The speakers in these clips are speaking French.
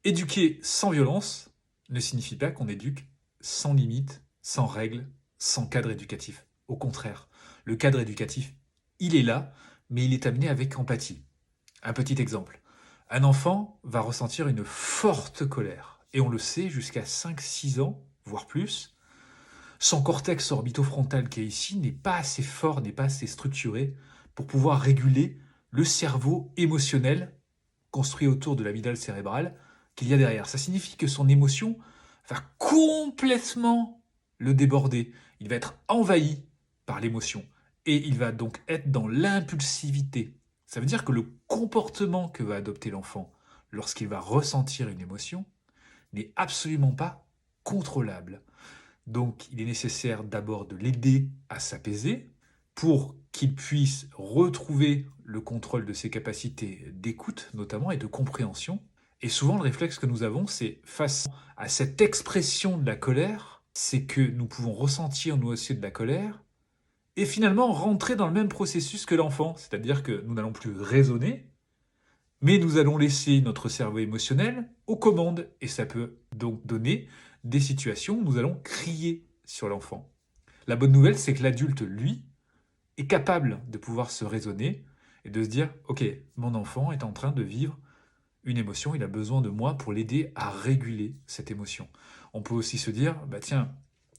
Éduquer sans violence ne signifie pas qu'on éduque sans limite, sans règles, sans cadre éducatif. Au contraire, le cadre éducatif, il est là, mais il est amené avec empathie. Un petit exemple. Un enfant va ressentir une forte colère, et on le sait jusqu'à 5-6 ans, voire plus. Son cortex orbitofrontal qui est ici n'est pas assez fort, n'est pas assez structuré pour pouvoir réguler le cerveau émotionnel construit autour de l'amygdale cérébrale qu'il y a derrière. Ça signifie que son émotion va complètement le déborder. Il va être envahi par l'émotion et il va donc être dans l'impulsivité. Ça veut dire que le comportement que va adopter l'enfant lorsqu'il va ressentir une émotion n'est absolument pas contrôlable. Donc il est nécessaire d'abord de l'aider à s'apaiser pour qu'il puisse retrouver le contrôle de ses capacités d'écoute notamment et de compréhension. Et souvent le réflexe que nous avons, c'est face à cette expression de la colère, c'est que nous pouvons ressentir nous aussi de la colère et finalement rentrer dans le même processus que l'enfant. C'est-à-dire que nous n'allons plus raisonner, mais nous allons laisser notre cerveau émotionnel aux commandes. Et ça peut donc donner des situations où nous allons crier sur l'enfant. La bonne nouvelle, c'est que l'adulte, lui, est capable de pouvoir se raisonner et de se dire, ok, mon enfant est en train de vivre une émotion, il a besoin de moi pour l'aider à réguler cette émotion. On peut aussi se dire, bah tiens,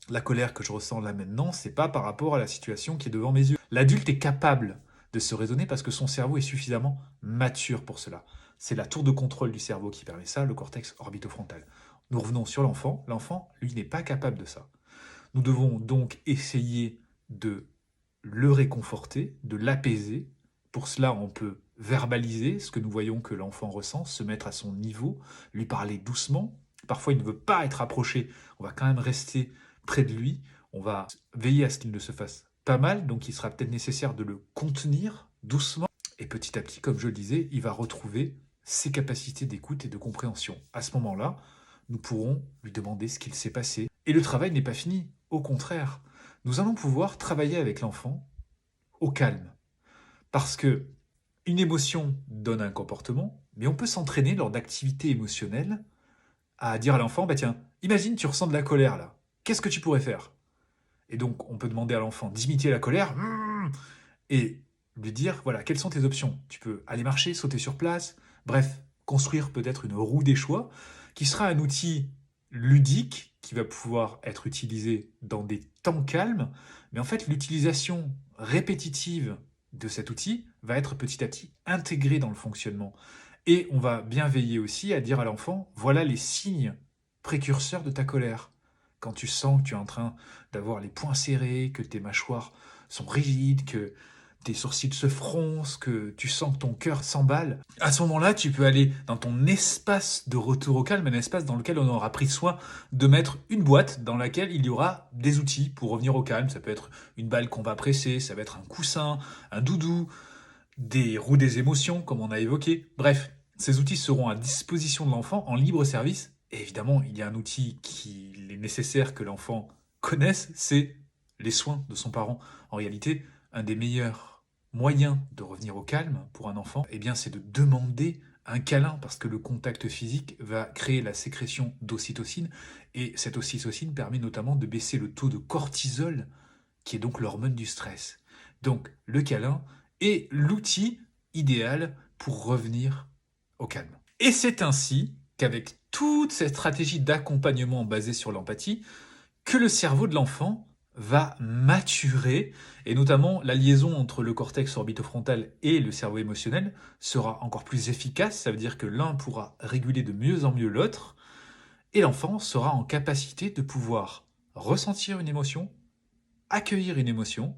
la colère que je ressens là maintenant, c'est pas par rapport à la situation qui est devant mes yeux. L'adulte est capable de se raisonner parce que son cerveau est suffisamment mature pour cela. C'est la tour de contrôle du cerveau qui permet ça, le cortex orbitofrontal. Nous revenons sur l'enfant. L'enfant, lui, n'est pas capable de ça. Nous devons donc essayer de le réconforter, de l'apaiser. Pour cela, on peut verbaliser ce que nous voyons que l'enfant ressent, se mettre à son niveau, lui parler doucement. Parfois, il ne veut pas être approché. On va quand même rester près de lui. On va veiller à ce qu'il ne se fasse pas mal. Donc, il sera peut-être nécessaire de le contenir doucement. Et petit à petit, comme je le disais, il va retrouver ses capacités d'écoute et de compréhension. À ce moment-là, nous pourrons lui demander ce qu'il s'est passé. Et le travail n'est pas fini. Au contraire, nous allons pouvoir travailler avec l'enfant au calme. Parce que une émotion donne un comportement, mais on peut s'entraîner lors d'activités émotionnelles à dire à l'enfant, bah tiens, imagine tu ressens de la colère là, qu'est-ce que tu pourrais faire? Et donc on peut demander à l'enfant d'imiter la colère et lui dire, voilà, quelles sont tes options? Tu peux aller marcher, sauter sur place, bref, construire peut-être une roue des choix, qui sera un outil ludique qui va pouvoir être utilisé dans des temps calmes, mais en fait l'utilisation répétitive de cet outil va être petit à petit intégrée dans le fonctionnement. Et on va bien veiller aussi à dire à l'enfant, voilà les signes précurseurs de ta colère. Quand tu sens que tu es en train d'avoir les poings serrés, que tes mâchoires sont rigides, que tes sourcils se froncent, que tu sens que ton cœur s'emballe, à ce moment-là, tu peux aller dans ton espace de retour au calme, un espace dans lequel on aura pris soin de mettre une boîte dans laquelle il y aura des outils pour revenir au calme. Ça peut être une balle qu'on va presser, ça va être un coussin, un doudou, des roues des émotions, comme on a évoqué. Bref, ces outils seront à disposition de l'enfant en libre service. Et évidemment, il y a un outil qu'il est nécessaire que l'enfant connaisse, c'est les soins de son parent. En réalité, un des meilleurs moyens de revenir au calme pour un enfant, eh bien, c'est de demander un câlin, parce que le contact physique va créer la sécrétion d'ocytocine, et cette ocytocine permet notamment de baisser le taux de cortisol, qui est donc l'hormone du stress. Donc, le câlin est l'outil idéal pour revenir au calme. Et c'est ainsi qu'avec toute cette stratégie d'accompagnement basée sur l'empathie, que le cerveau de l'enfant va maturer, et notamment la liaison entre le cortex orbitofrontal et le cerveau émotionnel sera encore plus efficace. Ça veut dire que l'un pourra réguler de mieux en mieux l'autre, et l'enfant sera en capacité de pouvoir ressentir une émotion, accueillir une émotion,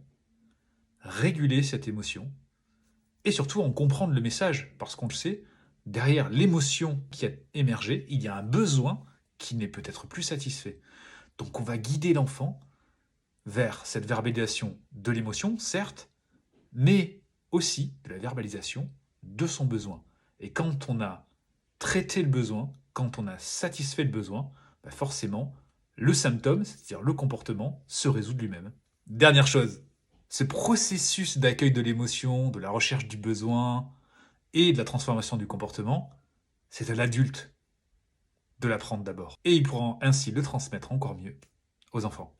réguler cette émotion, et surtout en comprendre le message, parce qu'on le sait, derrière l'émotion qui a émergé, il y a un besoin qui n'est peut-être plus satisfait. Donc on va guider l'enfant vers cette verbalisation de l'émotion, certes, mais aussi de la verbalisation de son besoin. Et quand on a traité le besoin, quand on a satisfait le besoin, bah forcément, le symptôme, c'est-à-dire le comportement, se résout de lui-même. Dernière chose, ce processus d'accueil de l'émotion, de la recherche du besoin et de la transformation du comportement, c'est à l'adulte de l'apprendre d'abord. Et ils pourront ainsi le transmettre encore mieux aux enfants.